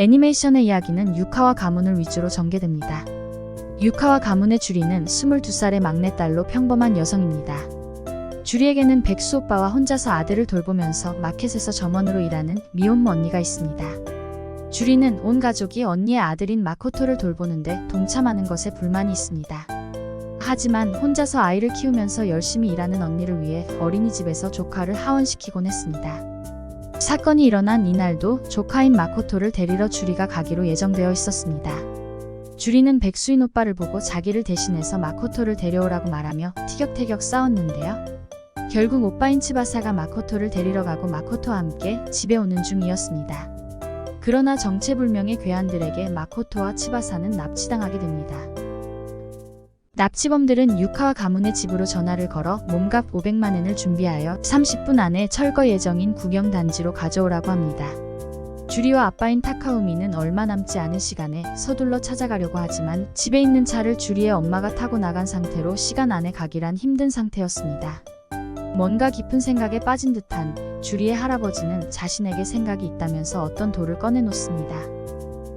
애니메이션의 이야기는 유카와 가문을 위주로 전개됩니다. 유카와 가문의 주리는 22살의 막내딸로 평범한 여성입니다. 주리에게는 백수 오빠와 혼자서 아들을 돌보면서 마켓에서 점원으로 일하는 미혼모 언니가 있습니다. 주리는 온 가족이 언니의 아들인 마코토를 돌보는데 동참하는 것에 불만이 있습니다. 하지만 혼자서 아이를 키우면서 열심히 일하는 언니를 위해 어린이집에서 조카를 하원시키곤 했습니다. 사건이 일어난 이날도 조카인 마코토를 데리러 주리가 가기로 예정되어 있었습니다. 주리는 백수인 오빠를 보고 자기를 대신해서 마코토를 데려오라고 말하며 티격태격 싸웠는데요. 결국 오빠인 츠바사가 마코토를 데리러 가고 마코토와 함께 집에 오는 중이었습니다. 그러나 정체불명의 괴한들에게 마코토와 츠바사는 납치당하게 됩니다. 납치범들은 유카와 가문의 집으로 전화를 걸어 몸값 500만 엔을 준비하여 30분 안에 철거 예정인 구경단지로 가져오라고 합니다. 주리와 아빠인 타카우미는 얼마 남지 않은 시간에 서둘러 찾아가려고 하지만 집에 있는 차를 주리의 엄마가 타고 나간 상태로 시간 안에 가기란 힘든 상태였습니다. 뭔가 깊은 생각에 빠진 듯한 주리의 할아버지는 자신에게 생각이 있다면서 어떤 돌을 꺼내놓습니다.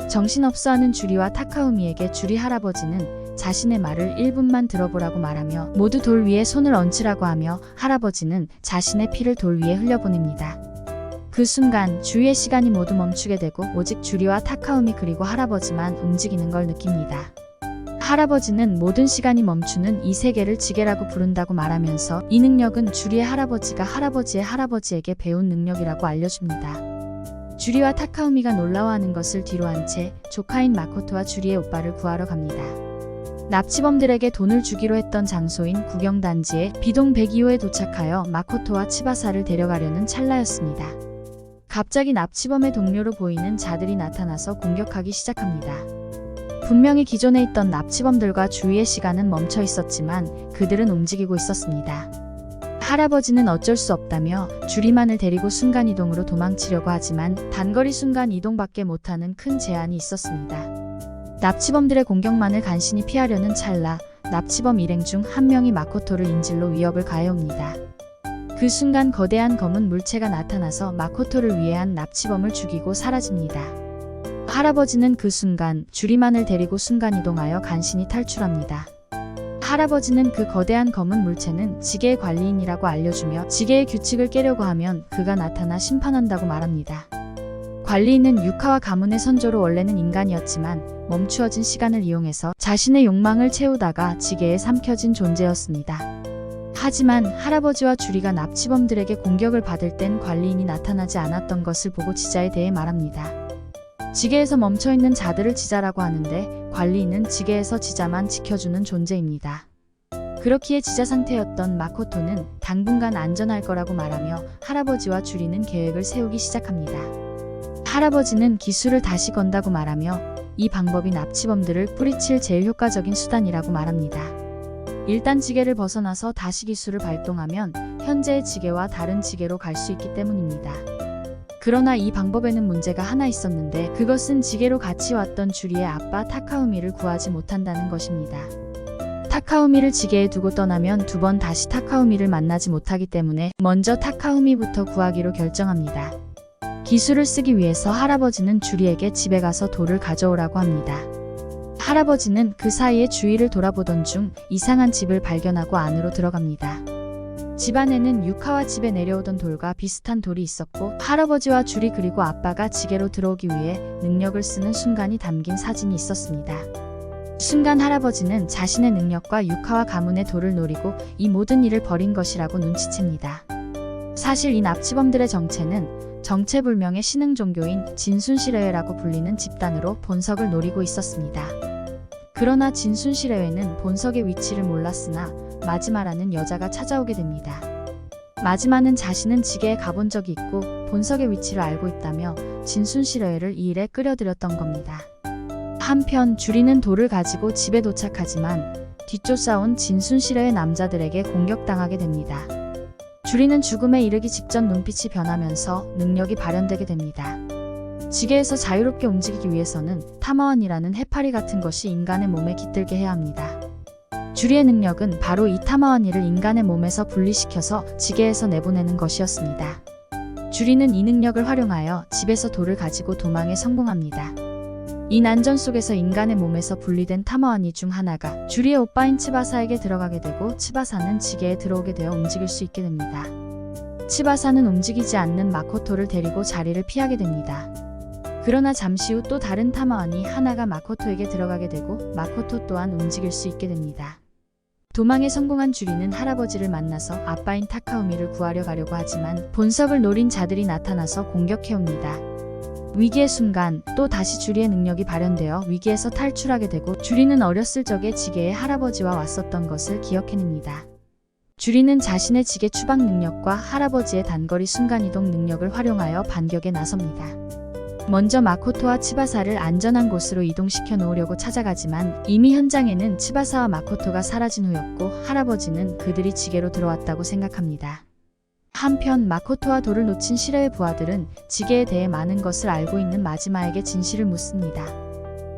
정신없어하는 주리와 타카우미에게 주리 할아버지는 자신의 말을 1분만 들어보라고 말하며 모두 돌 위에 손을 얹으라고 하며 할아버지는 자신의 피를 돌 위에 흘려보냅니다. 그 순간 주위의 시간이 모두 멈추게 되고 오직 주리와 타카우미 그리고 할아버지만 움직이는 걸 느낍니다. 할아버지는 모든 시간이 멈추는 이 세계를 지게라고 부른다고 말하면서 이 능력은 주리의 할아버지가 할아버지의 할아버지에게 배운 능력이라고 알려줍니다. 주리와 타카우미가 놀라워하는 것을 뒤로한 채 조카인 마코토와 주리의 오빠를 구하러 갑니다. 납치범들에게 돈을 주기로 했던 장소인 구경단지에 비동 102호에 도착하여 마코토와 츠바사를 데려가려는 찰나였습니다. 갑자기 납치범의 동료로 보이는 자들이 나타나서 공격하기 시작합니다. 분명히 기존에 있던 납치범들과 주위의 시간은 멈춰 있었지만 그들은 움직이고 있었습니다. 할아버지는 어쩔 수 없다며 주리만을 데리고 순간이동으로 도망치려고 하지만 단거리 순간이동밖에 못하는 큰 제한이 있었습니다. 납치범들의 공격만을 간신히 피하려는 찰나 납치범 일행 중 한 명이 마코토를 인질로 위협을 가해옵니다. 그 순간 거대한 검은 물체가 나타나서 마코토를 위해한 납치범을 죽이고 사라집니다. 할아버지는 그 순간 주리만을 데리고 순간이동하여 간신히 탈출합니다. 할아버지는 그 거대한 검은 물체는 지게의 관리인이라고 알려주며 지게의 규칙을 깨려고 하면 그가 나타나 심판한다고 말합니다. 관리인은 유카와 가문의 선조로 원래는 인간이었지만 멈추어진 시간을 이용해서 자신의 욕망을 채우다가 지게에 삼켜진 존재였습니다. 하지만 할아버지와 주리가 납치범들에게 공격을 받을 땐 관리인이 나타나지 않았던 것을 보고 지자에 대해 말합니다. 지게에서 멈춰있는 자들을 지자라고 하는데 관리인은 지게에서 지자만 지켜주는 존재입니다. 그렇기에 지자 상태였던 마코토는 당분간 안전할 거라고 말하며 할아버지와 주리는 계획을 세우기 시작합니다. 할아버지는 기술을 다시 건다고 말하며 이 방법이 납치범들을 뿌리칠 제일 효과적인 수단이라고 말합니다. 일단 지게를 벗어나서 다시 기술을 발동하면 현재의 지게와 다른 지게로 갈 수 있기 때문입니다. 그러나 이 방법에는 문제가 하나 있었는데 그것은 지게로 같이 왔던 주리의 아빠 타카우미를 구하지 못한다는 것입니다. 타카우미를 지게에 두고 떠나면 두 번 다시 타카우미를 만나지 못하기 때문에 먼저 타카우미부터 구하기로 결정합니다. 기술을 쓰기 위해서 할아버지는 주리에게 집에 가서 돌을 가져오라고 합니다. 할아버지는 그 사이에 주위를 돌아보던 중 이상한 집을 발견하고 안으로 들어갑니다. 집 안에는 유카와 집에 내려오던 돌과 비슷한 돌이 있었고 할아버지와 주리 그리고 아빠가 지게로 들어오기 위해 능력을 쓰는 순간이 담긴 사진이 있었습니다. 순간 할아버지는 자신의 능력과 유카와 가문의 돌을 노리고 이 모든 일을 벌인 것이라고 눈치챕니다. 사실 이 납치범들의 정체는 정체불명의 신흥 종교인 진순시레회라고 불리는 집단으로 본석을 노리고 있었습니다. 그러나 진순시레회는 본석의 위치를 몰랐으나 마지마라는 여자가 찾아오게 됩니다. 마지마는 자신은 지게에 가본 적이 있고 본석의 위치를 알고 있다며 진순시레회를 이 일에 끌어들였던 겁니다. 한편 주리는 돌을 가지고 집에 도착하지만 뒤쫓아온 진순시레회 남자들에게 공격당하게 됩니다. 주리는 죽음에 이르기 직전 눈빛이 변하면서 능력이 발현되게 됩니다. 지게에서 자유롭게 움직이기 위해서는 타마완이라는 해파리 같은 것이 인간의 몸에 깃들게 해야 합니다. 주리의 능력은 바로 이 타마완이를 인간의 몸에서 분리시켜서 지게에서 내보내는 것이었습니다. 주리는 이 능력을 활용하여 집에서 돌을 가지고 도망에 성공합니다. 이 난전 속에서 인간의 몸에서 분리된 타마와니 중 하나가 주리의 오빠인 츠바사에게 들어가게 되고 츠바사는 지게에 들어오게 되어 움직일 수 있게 됩니다. 츠바사는 움직이지 않는 마코토를 데리고 자리를 피하게 됩니다. 그러나 잠시 후 또 다른 타마와니 하나가 마코토에게 들어가게 되고 마코토 또한 움직일 수 있게 됩니다. 도망에 성공한 주리는 할아버지를 만나서 아빠인 타카우미를 구하려 가려고 하지만 본석을 노린 자들이 나타나서 공격해옵니다. 위기의 순간 또 다시 주리의 능력이 발현되어 위기에서 탈출하게 되고 주리는 어렸을 적에 지게에 할아버지와 왔었던 것을 기억해냅니다. 주리는 자신의 지게 추방 능력과 할아버지의 단거리 순간이동 능력을 활용하여 반격에 나섭니다. 먼저 마코토와 츠바사를 안전한 곳으로 이동시켜 놓으려고 찾아가지만 이미 현장에는 츠바사와 마코토가 사라진 후였고 할아버지는 그들이 지게로 들어왔다고 생각합니다. 한편 마코토와 돌을 놓친 시레의 부하들은 지게에 대해 많은 것을 알고 있는 마지마에게 진실을 묻습니다.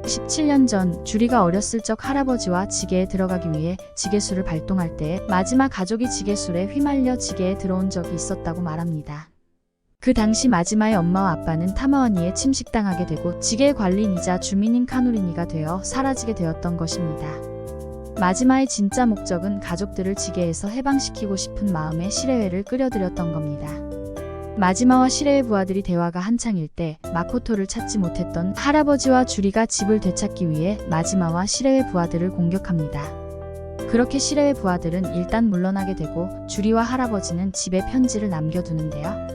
17년 전 주리가 어렸을 적 할아버지와 지게에 들어가기 위해 지게술을 발동할 때 마지막 가족이 지게술에 휘말려 지게에 들어온 적이 있었다고 말합니다. 그 당시 마지마의 엄마와 아빠는 타마와니에 침식당하게 되고 지게의 관리인이자 주민인 카누리니가 되어 사라지게 되었던 것입니다. 마지마의 진짜 목적은 가족들을 지게에서 해방시키고 싶은 마음에 시레웨를 끌어들였던 겁니다. 마지마와 시레웨 부하들이 대화가 한창일 때 마코토를 찾지 못했던 할아버지와 주리가 집을 되찾기 위해 마지마와 시레웨 부하들을 공격합니다. 그렇게 시레웨 부하들은 일단 물러나게 되고 주리와 할아버지는 집에 편지를 남겨두는데요.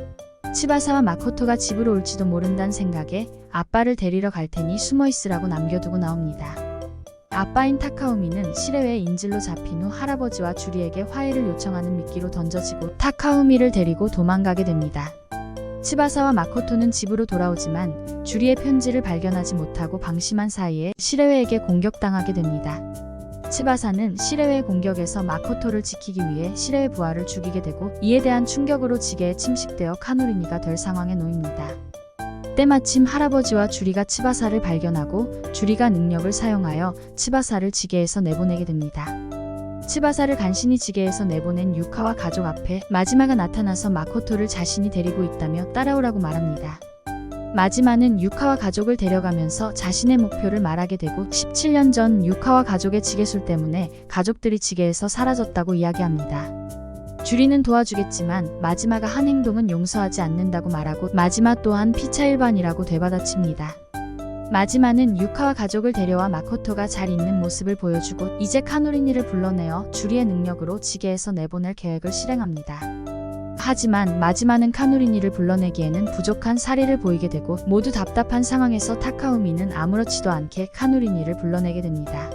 츠바사와 마코토가 집으로 올지도 모른다는 생각에 아빠를 데리러 갈 테니 숨어 있으라고 남겨두고 나옵니다. 아빠인 타카우미는 시레웨의 인질로 잡힌 후 할아버지와 주리에게 화해를 요청하는 미끼로 던져지고 타카우미를 데리고 도망가게 됩니다. 츠바사와 마코토는 집으로 돌아오지만 주리의 편지를 발견하지 못하고 방심한 사이에 시레웨에게 공격당하게 됩니다. 츠바사는 시레웨의 공격에서 마코토를 지키기 위해 시레웨 부하를 죽이게 되고 이에 대한 충격으로 지게에 침식되어 카누리니가 될 상황에 놓입니다. 때마침 할아버지와 주리가 츠바사를 발견하고 주리가 능력을 사용하여 츠바사를 지게에서 내보내게 됩니다. 츠바사를 간신히 지게에서 내보낸 유카와 가족 앞에 마지마가 나타나서 마코토를 자신이 데리고 있다며 따라오라고 말합니다. 마지마는 유카와 가족을 데려가면서 자신의 목표를 말하게 되고 17년 전 유카와 가족의 지게술 때문에 가족들이 지게에서 사라졌다고 이야기합니다. 주리는 도와주겠지만 마지마가 한 행동은 용서하지 않는다고 말하고 마지마 또한 피차 일반이라고 되받아칩니다. 마지마는 유카와 가족을 데려와 마코토가 잘 있는 모습을 보여주고 이제 카누리니를 불러내어 주리의 능력으로 지게에서 내보낼 계획을 실행합니다. 하지만 마지마는 카누리니를 불러내기에는 부족한 사리를 보이게 되고 모두 답답한 상황에서 타카우미는 아무렇지도 않게 카누리니를 불러내게 됩니다.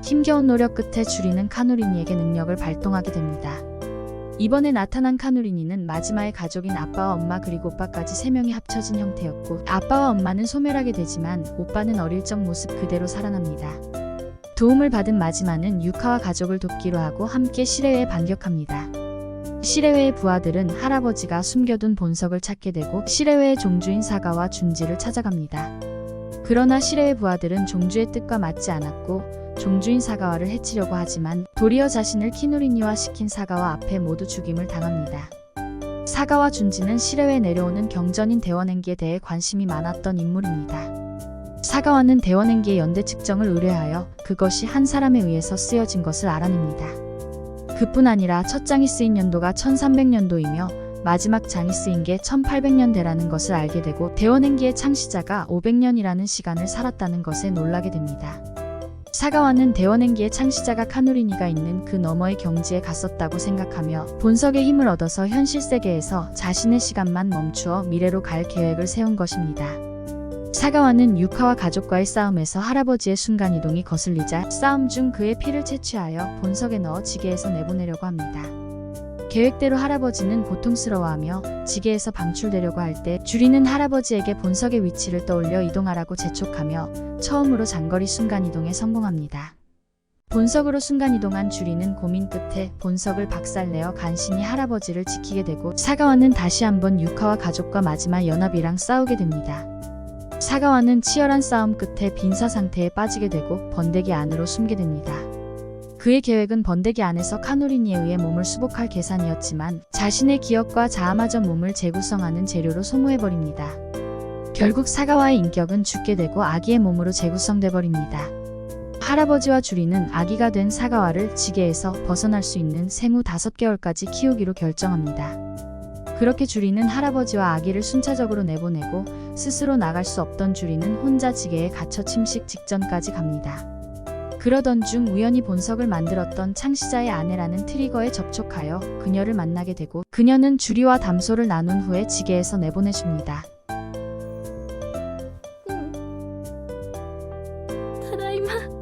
힘겨운 노력 끝에 주리는 카누리니에게 능력을 발동하게 됩니다. 이번에 나타난 카누리니는 마지마의 가족인 아빠와 엄마 그리고 오빠까지 3명이 합쳐진 형태였고 아빠와 엄마는 소멸하게 되지만 오빠는 어릴 적 모습 그대로 살아납니다. 도움을 받은 마지마는 유카와 가족을 돕기로 하고 함께 시레웨에 반격합니다. 시레웨의 부하들은 할아버지가 숨겨둔 본석을 찾게 되고 시레웨의 종주인 사가와 준지를 찾아갑니다. 그러나 시레웨 부하들은 종주의 뜻과 맞지 않았고 종주인 사가와를 해치려고 하지만 도리어 자신을 키누리니와 시킨 사가와 앞에 모두 죽임을 당합니다. 사가와 준지는 시레웨에 내려오는 경전인 대원행기에 대해 관심이 많았던 인물입니다. 사가와는 대원행기의 연대 측정을 의뢰하여 그것이 한 사람에 의해서 쓰여진 것을 알아냅니다. 그뿐 아니라 첫 장이 쓰인 연도가 1300년도이며 마지막 장이 쓰인 게 1800년대라는 것을 알게 되고 대원행기의 창시자가 500년이라는 시간을 살았다는 것에 놀라게 됩니다. 사가와는 대원행기의 창시자가 카누리니가 있는 그 너머의 경지에 갔었다고 생각하며 본석의 힘을 얻어서 현실 세계에서 자신의 시간만 멈추어 미래로 갈 계획을 세운 것입니다. 사가와는 유카와 가족과의 싸움에서 할아버지의 순간이동이 거슬리자 싸움 중 그의 피를 채취하여 본석에 넣어 지게에서 내보내려고 합니다. 계획대로 할아버지는 고통스러워하며 지게에서 방출되려고 할 때 주리는 할아버지에게 본석의 위치를 떠올려 이동하라고 재촉하며 처음으로 장거리 순간이동에 성공합니다. 본석으로 순간이동한 주리는 고민 끝에 본석을 박살내어 간신히 할아버지를 지키게 되고 사가와는 다시 한번 유카와 가족과 마지막 연합이랑 싸우게 됩니다. 사가와는 치열한 싸움 끝에 빈사 상태에 빠지게 되고 번데기 안으로 숨게 됩니다. 그의 계획은 번데기 안에서 카노리니에 의해 몸을 수복할 계산이었지만 자신의 기억과 자아마저 몸을 재구성하는 재료로 소모해버립니다. 결국 사가와의 인격은 죽게 되고 아기의 몸으로 재구성돼 버립니다. 할아버지와 주리는 아기가 된 사가와를 지게에서 벗어날 수 있는 생후 5개월까지 키우기로 결정합니다. 그렇게 주리는 할아버지와 아기를 순차적으로 내보내고 스스로 나갈 수 없던 주리는 혼자 지게에 갇혀 침식 직전까지 갑니다. 그러던 중 우연히 본석을 만들었던 창시자의 아내라는 트리거에 접촉하여 그녀를 만나게 되고 그녀는 주리와 담소를 나눈 후에 지게에서 내보내줍니다. ただいま。